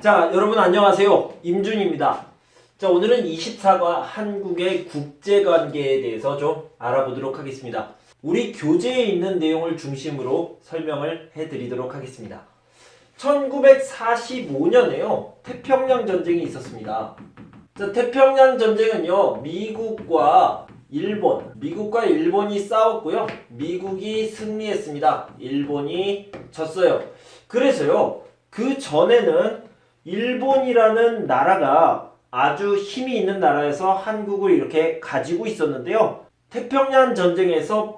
자, 여러분 안녕하세요. 임준입니다. 자, 오늘은 24과 한국의 국제관계에 대해서 좀 알아보도록 하겠습니다. 우리 교재에 있는 내용을 중심으로 설명을 해드리도록 하겠습니다. 1945년에요. 태평양 전쟁이 있었습니다. 자, 태평양 전쟁은요, 미국과 일본이 싸웠고요. 미국이 승리했습니다. 일본이 졌어요. 그래서요, 그 전에는 일본이라는 나라가 아주 힘이 있는 나라에서 한국을 이렇게 가지고 있었는데요. 태평양 전쟁에서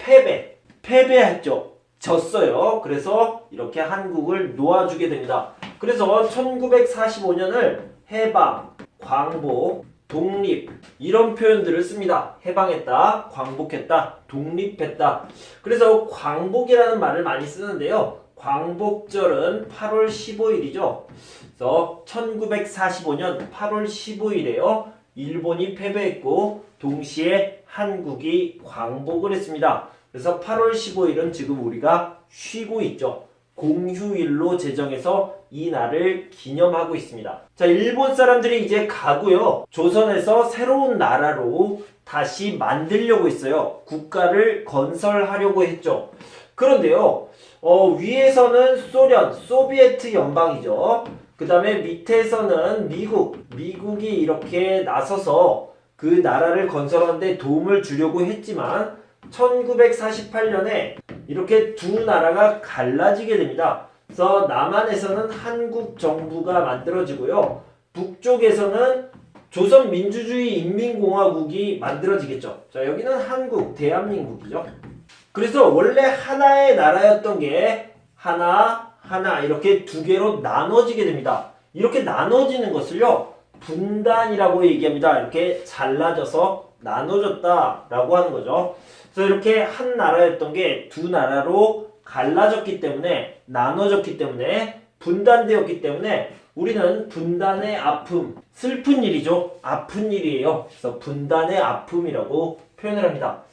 패배했죠. 졌어요. 그래서 이렇게 한국을 놓아주게 됩니다. 그래서 1945년을 해방, 광복, 독립 이런 표현들을 씁니다. 해방했다, 광복했다, 독립했다. 그래서 광복이라는 말을 많이 쓰는데요. 광복절은 8월 15일이죠. 그래서 1945년 8월 15일에요. 일본이 패배했고 동시에 한국이 광복을 했습니다. 그래서 8월 15일은 지금 우리가 쉬고 있죠. 공휴일로 제정해서 이 날을 기념하고 있습니다. 자, 일본 사람들이 이제 가고요. 조선에서 새로운 나라로 다시 만들려고 했어요. 국가를 건설하려고 했죠. 그런데요. 위에서는 소비에트 연방이죠. 그 다음에 밑에서는 미국이 이렇게 나서서 그 나라를 건설하는데 도움을 주려고 했지만 1948년에 이렇게 두 나라가 갈라지게 됩니다. 그래서 남한에서는 한국 정부가 만들어지고요. 북쪽에서는 조선민주주의인민공화국이 만들어지겠죠. 자, 여기는 한국, 대한민국이죠. 그래서 원래 하나의 나라였던 게 하나 이렇게 두 개로 나눠지게 됩니다. 이렇게 나눠지는 것을요, 분단이라고 얘기합니다. 이렇게 잘라져서 나눠졌다라고 하는 거죠. 그래서 이렇게 한 나라였던 게 두 나라로 갈라졌기 때문에, 나눠졌기 때문에, 분단되었기 때문에 우리는 분단의 아픔, 슬픈 일이죠. 아픈 일이에요. 그래서 분단의 아픔이라고 표현을 합니다.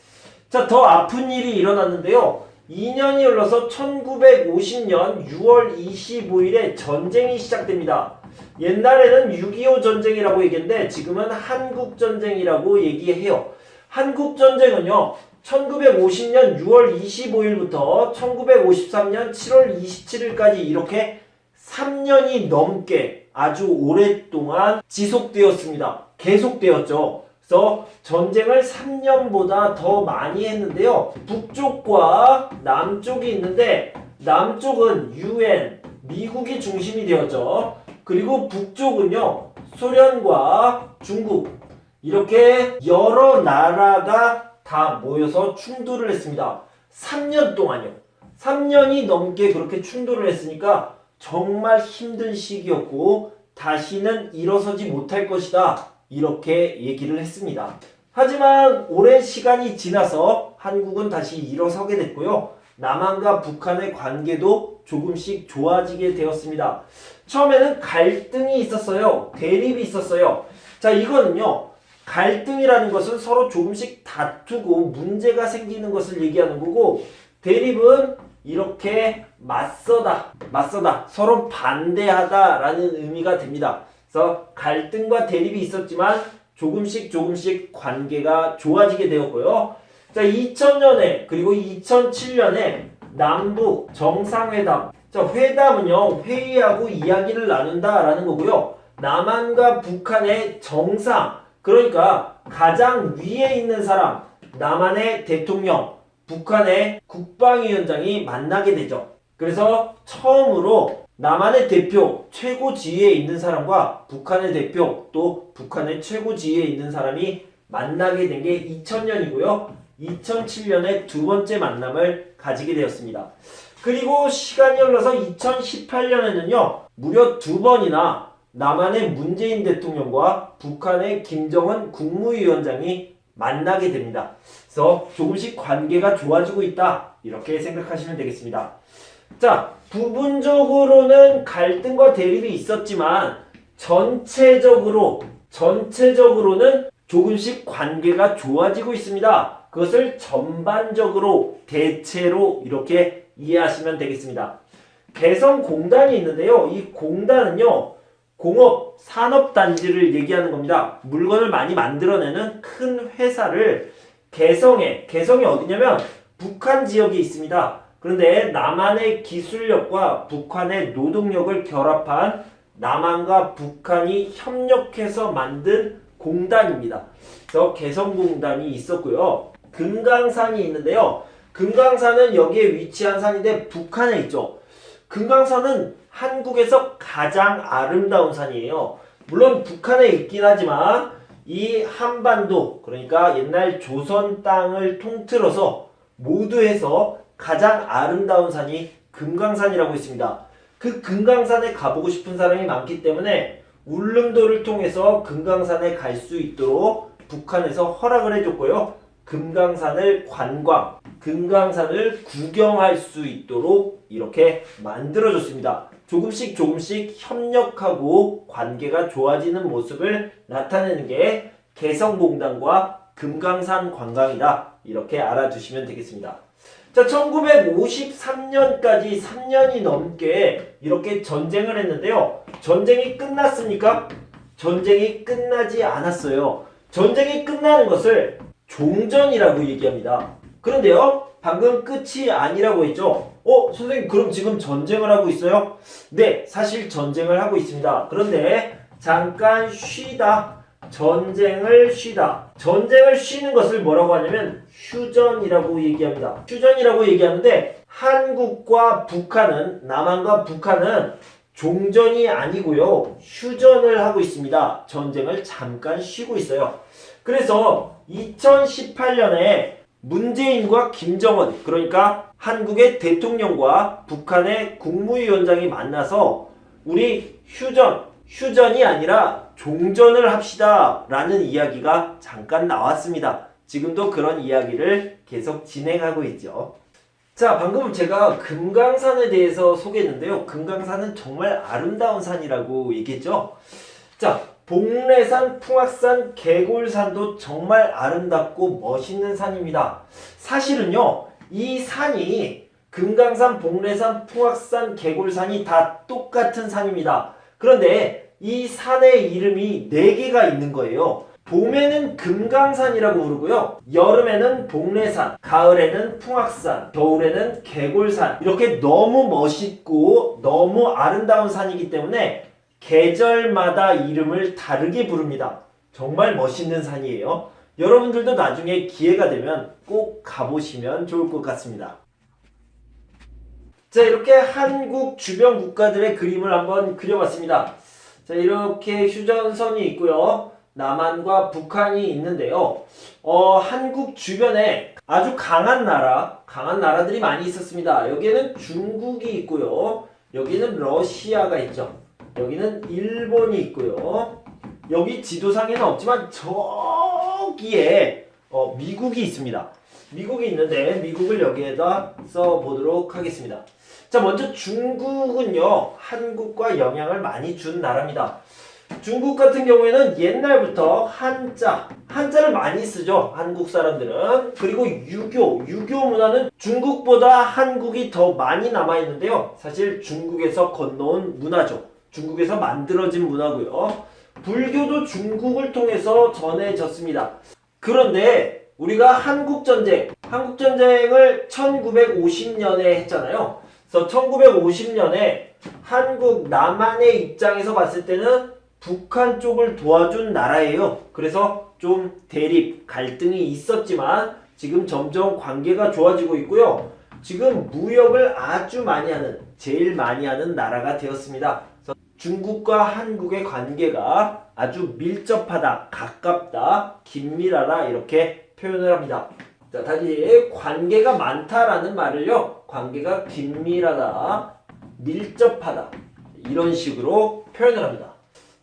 자, 더 아픈 일이 일어났는데요. 2년이 흘러서 1950년 6월 25일에 전쟁이 시작됩니다. 옛날에는 6.25 전쟁이라고 얘기했는데 지금은 한국전쟁이라고 얘기해요. 한국전쟁은요. 1950년 6월 25일부터 1953년 7월 27일까지 이렇게 3년이 넘게 아주 오랫동안 지속되었습니다. 계속되었죠. 그래서 전쟁을 3년보다 더 많이 했는데요. 북쪽과 남쪽이 있는데 남쪽은 UN, 미국이 중심이 되었죠. 그리고 북쪽은요. 소련과 중국 이렇게 여러 나라가 다 모여서 충돌을 했습니다. 3년 동안요. 3년이 넘게 그렇게 충돌을 했으니까 정말 힘든 시기였고 다시는 일어서지 못할 것이다. 이렇게 얘기를 했습니다. 하지만 오랜 시간이 지나서 한국은 다시 일어서게 됐고요. 남한과 북한의 관계도 조금씩 좋아지게 되었습니다. 처음에는 갈등이 있었어요. 대립이 있었어요. 자, 이거는요. 갈등이라는 것은 서로 조금씩 다투고 문제가 생기는 것을 얘기하는 거고, 대립은 이렇게 맞서다, 서로 반대하다라는 의미가 됩니다. 그래서 갈등과 대립이 있었지만 조금씩 관계가 좋아지게 되었고요. 자, 2000년에 그리고 2007년에 남북 정상회담. 자, 회담은요, 회의하고 이야기를 나눈다라는 거고요. 남한과 북한의 정상, 그러니까 가장 위에 있는 사람, 남한의 대통령, 북한의 국방위원장이 만나게 되죠. 그래서 처음으로 남한의 대표, 최고 지위에 있는 사람과 북한의 대표, 또 북한의 최고 지위에 있는 사람이 만나게 된 게 2000년이고요. 2007년에 두 번째 만남을 가지게 되었습니다. 그리고 시간이 흘러서 2018년에는요. 무려 두 번이나 남한의 문재인 대통령과 북한의 김정은 국무위원장이 만나게 됩니다. 그래서 조금씩 관계가 좋아지고 있다. 이렇게 생각하시면 되겠습니다. 자, 부분적으로는 갈등과 대립이 있었지만 전체적으로는 조금씩 관계가 좋아지고 있습니다. 그것을 전반적으로 대체로 이렇게 이해하시면 되겠습니다. 개성공단이 있는데요. 이 공단은요. 공업, 산업단지를 얘기하는 겁니다. 물건을 많이 만들어내는 큰 회사를 개성이 어디냐면 북한 지역에 있습니다. 그런데 남한의 기술력과 북한의 노동력을 결합한 남한과 북한이 협력해서 만든 공단입니다. 그래서 개성공단이 있었고요. 금강산이 있는데요. 금강산은 여기에 위치한 산인데 북한에 있죠. 금강산은 한국에서 가장 아름다운 산이에요. 물론 북한에 있긴 하지만 이 한반도, 그러니까 옛날 조선 땅을 통틀어서 모두 해서 가장 아름다운 산이 금강산이라고 있습니다. 그 금강산에 가보고 싶은 사람이 많기 때문에 울릉도를 통해서 금강산에 갈 수 있도록 북한에서 허락을 해줬고요. 금강산을 금강산을 구경할 수 있도록 이렇게 만들어줬습니다. 조금씩 협력하고 관계가 좋아지는 모습을 나타내는 게 개성공단과 금강산 관광이다. 이렇게 알아두시면 되겠습니다. 자, 1953년까지 3년이 넘게 이렇게 전쟁을 했는데요. 전쟁이 끝났습니까? 전쟁이 끝나지 않았어요. 전쟁이 끝나는 것을 종전이라고 얘기합니다. 그런데요, 방금 끝이 아니라고 했죠? 선생님, 그럼 지금 전쟁을 하고 있어요? 네, 사실 전쟁을 하고 있습니다. 그런데 잠깐 쉬다. 전쟁을 쉬는 것을 뭐라고 하냐면 휴전이라고 얘기합니다. 휴전이라고 얘기하는데 남한과 북한은 종전이 아니고요. 휴전을 하고 있습니다. 전쟁을 잠깐 쉬고 있어요. 그래서 2018년에 문재인과 김정은, 그러니까 한국의 대통령과 북한의 국무위원장이 만나서 우리 휴전이 아니라 종전을 합시다 라는 이야기가 잠깐 나왔습니다. 지금도 그런 이야기를 계속 진행하고 있죠. 자, 방금 제가 금강산에 대해서 소개했는데요. 금강산은 정말 아름다운 산이라고 얘기했죠. 자, 봉래산, 풍악산, 개골산도 정말 아름답고 멋있는 산입니다. 사실은요, 이 산이 금강산, 봉래산, 풍악산, 개골산이 다 똑같은 산입니다. 그런데 이 산의 이름이 4개가 있는 거예요. 봄에는 금강산이라고 부르고요. 여름에는 봉래산, 가을에는 풍악산, 겨울에는 개골산. 이렇게 너무 멋있고 너무 아름다운 산이기 때문에 계절마다 이름을 다르게 부릅니다. 정말 멋있는 산이에요. 여러분들도 나중에 기회가 되면 꼭 가보시면 좋을 것 같습니다. 자, 이렇게 한국 주변 국가들의 그림을 한번 그려봤습니다. 자, 이렇게 휴전선이 있고요. 남한과 북한이 있는데요. 한국 주변에 아주 강한 나라들이 많이 있었습니다. 여기에는 중국이 있고요. 여기는 러시아가 있죠. 여기는 일본이 있고요. 여기 지도상에는 없지만 저기에 미국이 있습니다. 미국이 있는데 미국을 여기에다 써보도록 하겠습니다. 자, 먼저 중국은요, 한국과 영향을 많이 준 나라입니다. 중국 같은 경우에는 옛날부터 한자를 많이 쓰죠. 한국 사람들은. 그리고 유교 문화는 중국보다 한국이 더 많이 남아있는데요. 사실 중국에서 건너온 문화죠. 중국에서 만들어진 문화고요. 불교도 중국을 통해서 전해졌습니다. 그런데 우리가 한국전쟁을 1950년에 했잖아요. 그래서 1950년에 한국 남한의 입장에서 봤을 때는 북한 쪽을 도와준 나라예요. 그래서 좀 갈등이 있었지만 지금 점점 관계가 좋아지고 있고요. 지금 무역을 제일 많이 하는 나라가 되었습니다. 그래서 중국과 한국의 관계가 아주 밀접하다, 가깝다, 긴밀하다 이렇게 표현을 합니다. 자, 다시 관계가 많다라는 말을요. 관계가 긴밀하다, 밀접하다 이런 식으로 표현을 합니다.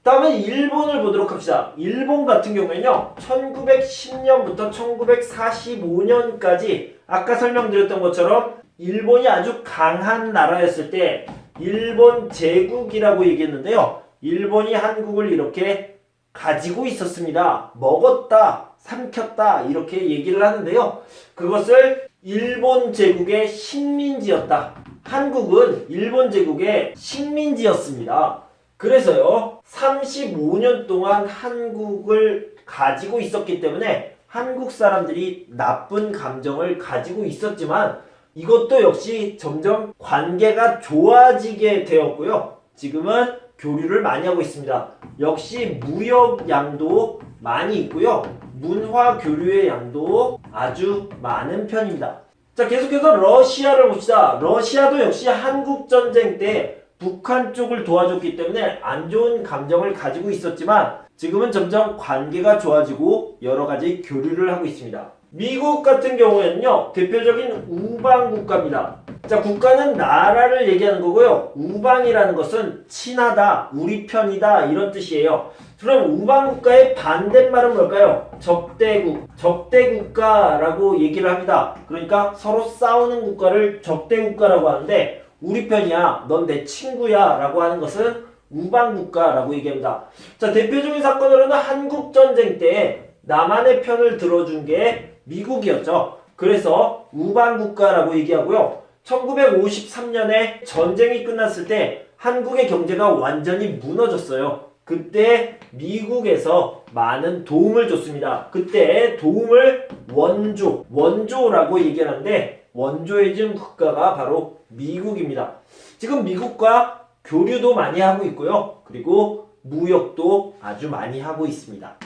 다음은 일본을 보도록 합시다. 일본 같은 경우에는요. 1910년부터 1945년까지 아까 설명드렸던 것처럼 일본이 아주 강한 나라였을 때 일본 제국이라고 얘기했는데요. 일본이 한국을 이렇게 가지고 있었습니다. 먹었다, 삼켰다 이렇게 얘기를 하는데요. 그것을 일본 제국의 식민지였다. 한국은 일본 제국의 식민지였습니다. 그래서요, 35년 동안 한국을 가지고 있었기 때문에 한국 사람들이 나쁜 감정을 가지고 있었지만 이것도 역시 점점 관계가 좋아지게 되었고요. 지금은 교류를 많이 하고 있습니다. 역시 무역 양도 많이 있고요. 문화 교류의 양도 아주 많은 편입니다. 자, 계속해서 러시아를 봅시다. 러시아도 역시 한국 전쟁 때 북한 쪽을 도와줬기 때문에 안 좋은 감정을 가지고 있었지만 지금은 점점 관계가 좋아지고 여러 가지 교류를 하고 있습니다. 미국 같은 경우에는요, 대표적인 우방 국가입니다. 자, 국가는 나라를 얘기하는 거고요. 우방이라는 것은 친하다, 우리 편이다 이런 뜻이에요. 그럼 우방 국가의 반대말은 뭘까요? 적대국, 적대국가라고 얘기를 합니다. 그러니까 서로 싸우는 국가를 적대국가라고 하는데 우리 편이야, 넌 내 친구야 라고 하는 것은 우방국가라고 얘기합니다. 자, 대표적인 사건으로는 한국전쟁 때 남한의 편을 들어준 게 미국이었죠. 그래서 우방국가라고 얘기하고요. 1953년에 전쟁이 끝났을 때 한국의 경제가 완전히 무너졌어요. 그때 미국에서 많은 도움을 줬습니다. 그때 도움을 원조라고 얘기하는데 원조해준 국가가 바로 미국입니다. 지금 미국과 교류도 많이 하고 있고요. 그리고 무역도 아주 많이 하고 있습니다.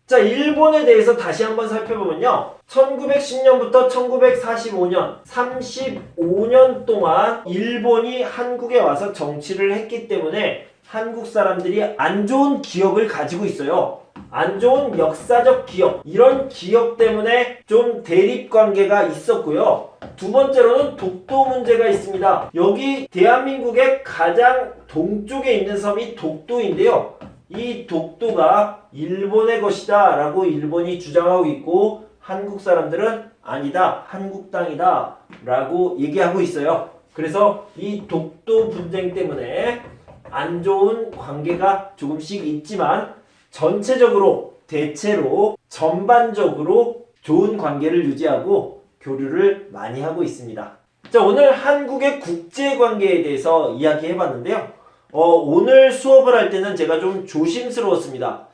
자, 일본에 대해서 다시 한번 살펴보면요. 1910년부터 1945년 35년 동안 일본이 한국에 와서 정치를 했기 때문에 한국 사람들이 안 좋은 기억을 가지고 있어요. 안 좋은 역사적 기억, 이런 기억 때문에 좀 대립관계가 있었고요. 두 번째로는 독도 문제가 있습니다. 여기 대한민국의 가장 동쪽에 있는 섬이 독도인데요. 이 독도가 일본의 것이다 라고 일본이 주장하고 있고 한국 사람들은 아니다, 한국 땅이다 라고 얘기하고 있어요. 그래서 이 독도 분쟁 때문에 안 좋은 관계가 조금씩 있지만 전체적으로, 대체로, 전반적으로 좋은 관계를 유지하고 교류를 많이 하고 있습니다. 자, 오늘 한국의 국제관계에 대해서 이야기해봤는데요. 오늘 수업을 할 때는 제가 좀 조심스러웠습니다.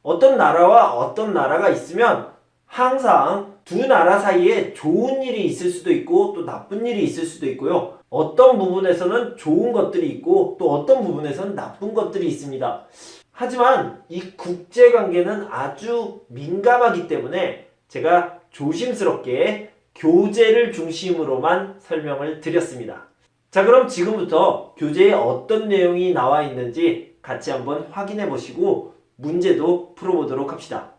어떤 나라와 어떤 나라가 있으면 항상 두 나라 사이에 좋은 일이 있을 수도 있고 또 나쁜 일이 있을 수도 있고요. 어떤 부분에서는 좋은 것들이 있고 또 어떤 부분에서는 나쁜 것들이 있습니다. 하지만 이 국제관계는 아주 민감하기 때문에 제가 조심스럽게 교재를 중심으로만 설명을 드렸습니다. 자, 그럼 지금부터 교재에 어떤 내용이 나와 있는지 같이 한번 확인해 보시고 문제도 풀어보도록 합시다.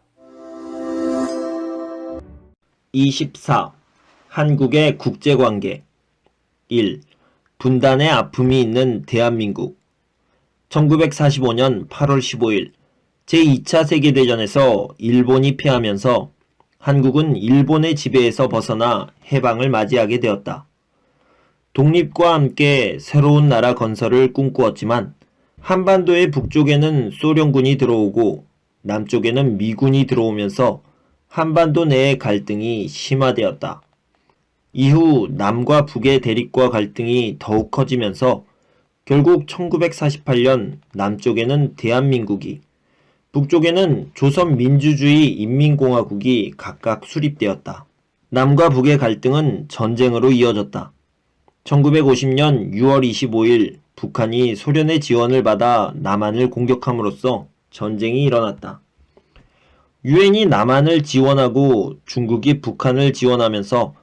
24. 한국의 국제관계 1. 분단의 아픔이 있는 대한민국 1945년 8월 15일 제2차 세계대전에서 일본이 패하면서 한국은 일본의 지배에서 벗어나 해방을 맞이하게 되었다. 독립과 함께 새로운 나라 건설을 꿈꾸었지만 한반도의 북쪽에는 소련군이 들어오고 남쪽에는 미군이 들어오면서 한반도 내의 갈등이 심화되었다. 이후 남과 북의 대립과 갈등이 더욱 커지면서 결국 1948년 남쪽에는 대한민국이, 북쪽에는 조선민주주의 인민공화국이 각각 수립되었다. 남과 북의 갈등은 전쟁으로 이어졌다. 1950년 6월 25일 북한이 소련의 지원을 받아 남한을 공격함으로써 전쟁이 일어났다. 유엔이 남한을 지원하고 중국이 북한을 지원하면서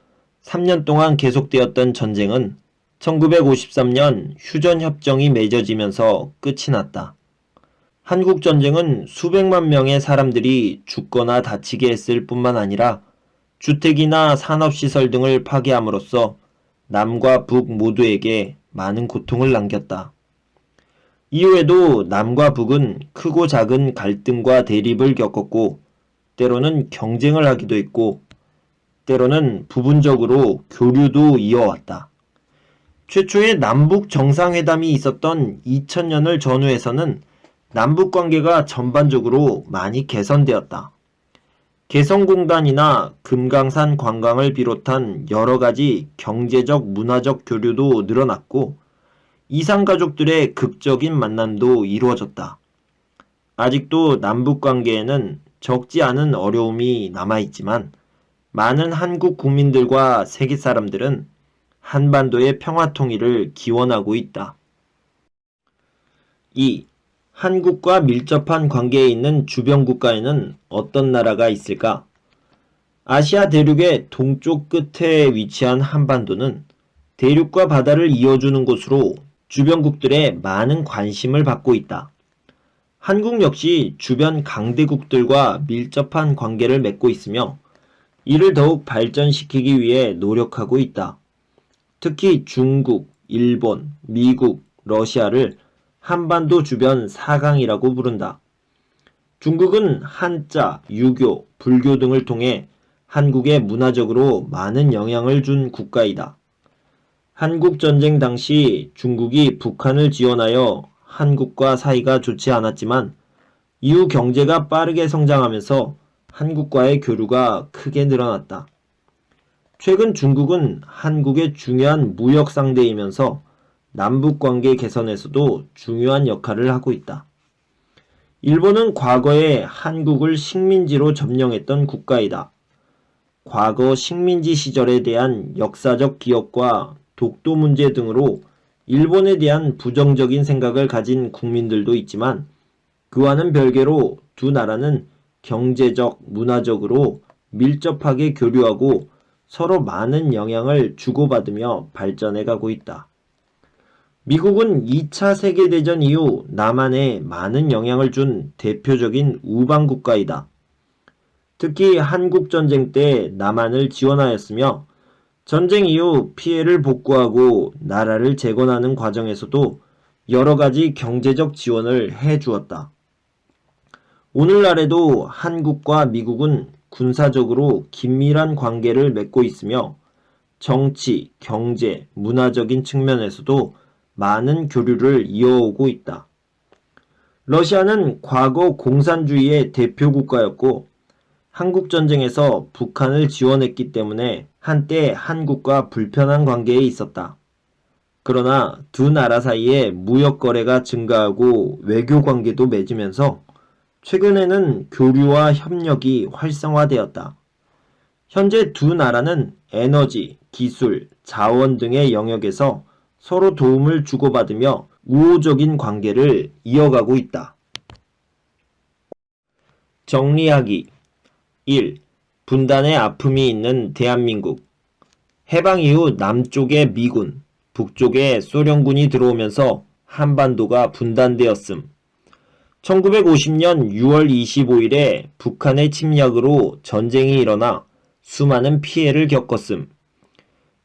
3년 동안 계속되었던 전쟁은 1953년 휴전협정이 맺어지면서 끝이 났다. 한국전쟁은 수백만 명의 사람들이 죽거나 다치게 했을 뿐만 아니라 주택이나 산업시설 등을 파괴함으로써 남과 북 모두에게 많은 고통을 남겼다. 이후에도 남과 북은 크고 작은 갈등과 대립을 겪었고 때로는 경쟁을 하기도 했고 때로는 부분적으로 교류도 이어왔다. 최초의 남북 정상회담이 있었던 2000년을 전후해서는 남북관계가 전반적으로 많이 개선되었다. 개성공단이나 금강산 관광을 비롯한 여러 가지 경제적, 문화적 교류도 늘어났고 이산가족들의 극적인 만남도 이루어졌다. 아직도 남북관계에는 적지 않은 어려움이 남아있지만 많은 한국 국민들과 세계 사람들은 한반도의 평화 통일을 기원하고 있다. 2. 한국과 밀접한 관계에 있는 주변 국가에는 어떤 나라가 있을까? 아시아 대륙의 동쪽 끝에 위치한 한반도는 대륙과 바다를 이어주는 곳으로 주변국들의 많은 관심을 받고 있다. 한국 역시 주변 강대국들과 밀접한 관계를 맺고 있으며 이를 더욱 발전시키기 위해 노력하고 있다. 특히 중국, 일본, 미국, 러시아를 한반도 주변 4강이라고 부른다. 중국은 한자, 유교, 불교 등을 통해 한국에 문화적으로 많은 영향을 준 국가이다. 한국전쟁 당시 중국이 북한을 지원하여 한국과 사이가 좋지 않았지만 이후 경제가 빠르게 성장하면서 한국과의 교류가 크게 늘어났다. 최근 중국은 한국의 중요한 무역 상대이면서 남북관계 개선에서도 중요한 역할을 하고 있다. 일본은 과거에 한국을 식민지로 점령했던 국가이다. 과거 식민지 시절에 대한 역사적 기억과 독도 문제 등으로 일본에 대한 부정적인 생각을 가진 국민들도 있지만 그와는 별개로 두 나라는 경제적, 문화적으로 밀접하게 교류하고 서로 많은 영향을 주고받으며 발전해 가고 있다. 미국은 2차 세계대전 이후 남한에 많은 영향을 준 대표적인 우방국가이다. 특히 한국전쟁 때 남한을 지원하였으며 전쟁 이후 피해를 복구하고 나라를 재건하는 과정에서도 여러 가지 경제적 지원을 해 주었다. 오늘날에도 한국과 미국은 군사적으로 긴밀한 관계를 맺고 있으며 정치, 경제, 문화적인 측면에서도 많은 교류를 이어오고 있다. 러시아는 과거 공산주의의 대표 국가였고 한국전쟁에서 북한을 지원했기 때문에 한때 한국과 불편한 관계에 있었다. 그러나 두 나라 사이에 무역 거래가 증가하고 외교 관계도 맺으면서 최근에는 교류와 협력이 활성화되었다. 현재 두 나라는 에너지, 기술, 자원 등의 영역에서 서로 도움을 주고받으며 우호적인 관계를 이어가고 있다. 정리하기 1. 분단의 아픔이 있는 대한민국. 해방 이후 남쪽에 미군, 북쪽에 소련군이 들어오면서 한반도가 분단되었음. 1950년 6월 25일에 북한의 침략으로 전쟁이 일어나 수많은 피해를 겪었음.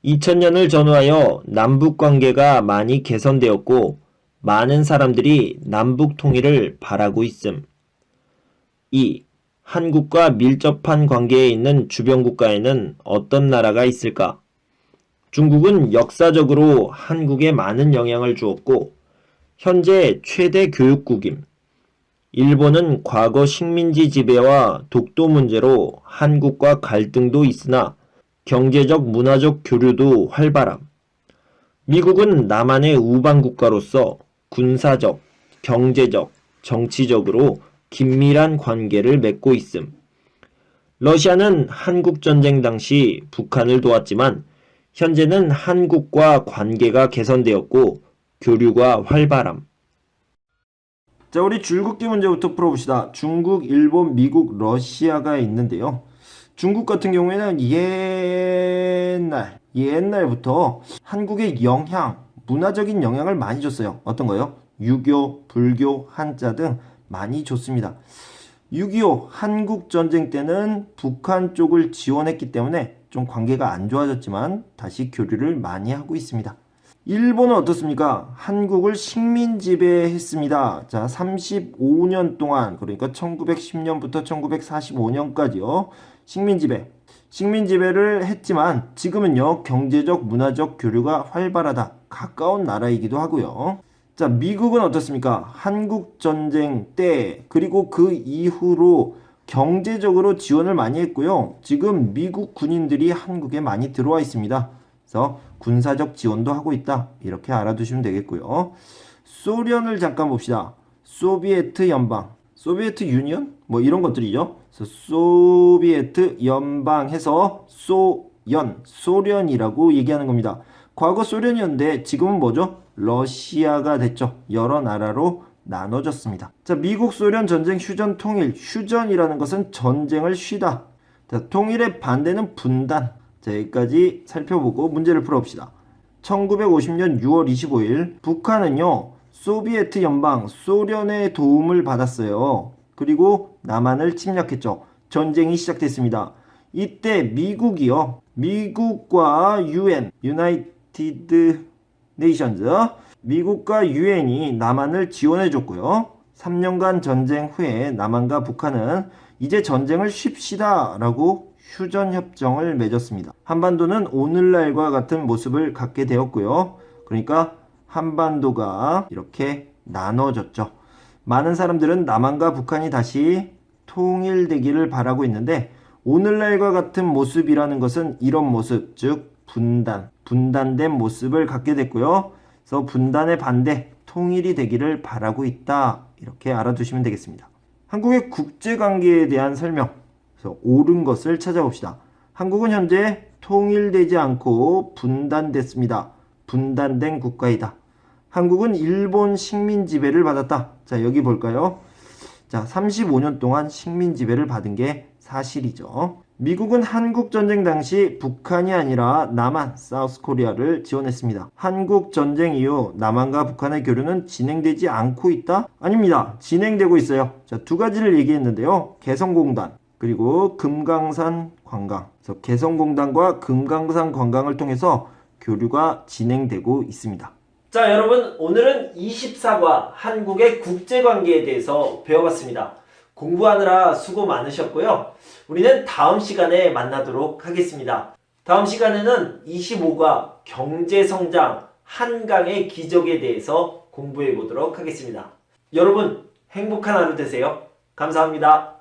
2000년을 전후하여 남북관계가 많이 개선되었고 많은 사람들이 남북 통일을 바라고 있음. 2. 한국과 밀접한 관계에 있는 주변 국가에는 어떤 나라가 있을까? 중국은 역사적으로 한국에 많은 영향을 주었고 현재 최대 교육국임. 일본은 과거 식민지 지배와 독도 문제로 한국과 갈등도 있으나 경제적 문화적 교류도 활발함. 미국은 남한의 우방국가로서 군사적, 경제적, 정치적으로 긴밀한 관계를 맺고 있음. 러시아는 한국전쟁 당시 북한을 도왔지만 현재는 한국과 관계가 개선되었고 교류가 활발함. 자, 우리 줄긋기 문제부터 풀어봅시다. 중국, 일본, 미국, 러시아가 있는데요. 중국 같은 경우에는 옛날부터 한국의 문화적인 영향을 많이 줬어요. 어떤 거요? 유교, 불교, 한자 등 많이 줬습니다. 6.25 한국전쟁 때는 북한 쪽을 지원했기 때문에 좀 관계가 안 좋아졌지만 다시 교류를 많이 하고 있습니다. 일본은 어떻습니까? 한국을 식민 지배했습니다. 자, 35년 동안, 그러니까 1910년부터 1945년까지요. 식민 지배를 했지만 지금은요, 경제적, 문화적 교류가 활발하다. 가까운 나라이기도 하고요. 자, 미국은 어떻습니까? 한국전쟁 때, 그리고 그 이후로 경제적으로 지원을 많이 했고요. 지금 미국 군인들이 한국에 많이 들어와 있습니다. 그래서 군사적 지원도 하고 있다. 이렇게 알아두시면 되겠고요. 소련을 잠깐 봅시다. 소비에트 연방, 소비에트 유니언? 뭐 이런 것들이죠. 그래서 소비에트 연방해서 소련이라고 얘기하는 겁니다. 과거 소련이었는데 지금은 뭐죠? 러시아가 됐죠. 여러 나라로 나눠졌습니다. 자, 미국 소련 전쟁 휴전 통일. 휴전이라는 것은 전쟁을 쉬다. 자, 통일의 반대는 분단. 자, 여기까지 살펴보고 문제를 풀어봅시다. 1950년 6월 25일 북한은요, 소비에트 연방, 소련의 도움을 받았어요. 그리고 남한을 침략했죠. 전쟁이 시작됐습니다. 이때 미국이요, 미국과 UN, 유나이티드 네이션즈, 미국과 유엔이 남한을 지원해줬고요. 3년간 전쟁 후에 남한과 북한은 이제 전쟁을 쉽시다 라고 휴전협정을 맺었습니다. 한반도는 오늘날과 같은 모습을 갖게 되었고요. 그러니까 한반도가 이렇게 나눠졌죠. 많은 사람들은 남한과 북한이 다시 통일되기를 바라고 있는데 오늘날과 같은 모습이라는 것은 이런 모습, 즉 분단된 모습을 갖게 됐고요. 그래서 분단의 반대, 통일이 되기를 바라고 있다. 이렇게 알아두시면 되겠습니다. 한국의 국제관계에 대한 설명, 그래서 옳은 것을 찾아봅시다. 한국은 현재 통일되지 않고 분단됐습니다. 분단된 국가이다. 한국은 일본 식민 지배를 받았다. 자, 여기 볼까요? 자, 35년 동안 식민 지배를 받은 게 사실이죠. 미국은 한국전쟁 당시 북한이 아니라 남한, 사우스코리아를 지원했습니다. 한국전쟁 이후 남한과 북한의 교류는 진행되지 않고 있다? 아닙니다. 진행되고 있어요. 자, 두 가지를 얘기했는데요. 개성공단, 그리고 금강산 관광. 그래서 개성공단과 금강산 관광을 통해서 교류가 진행되고 있습니다. 자, 여러분, 오늘은 24과 한국의 국제관계에 대해서 배워봤습니다. 공부하느라 수고 많으셨고요. 우리는 다음 시간에 만나도록 하겠습니다. 다음 시간에는 25과 경제성장, 한강의 기적에 대해서 공부해 보도록 하겠습니다. 여러분, 행복한 하루 되세요. 감사합니다.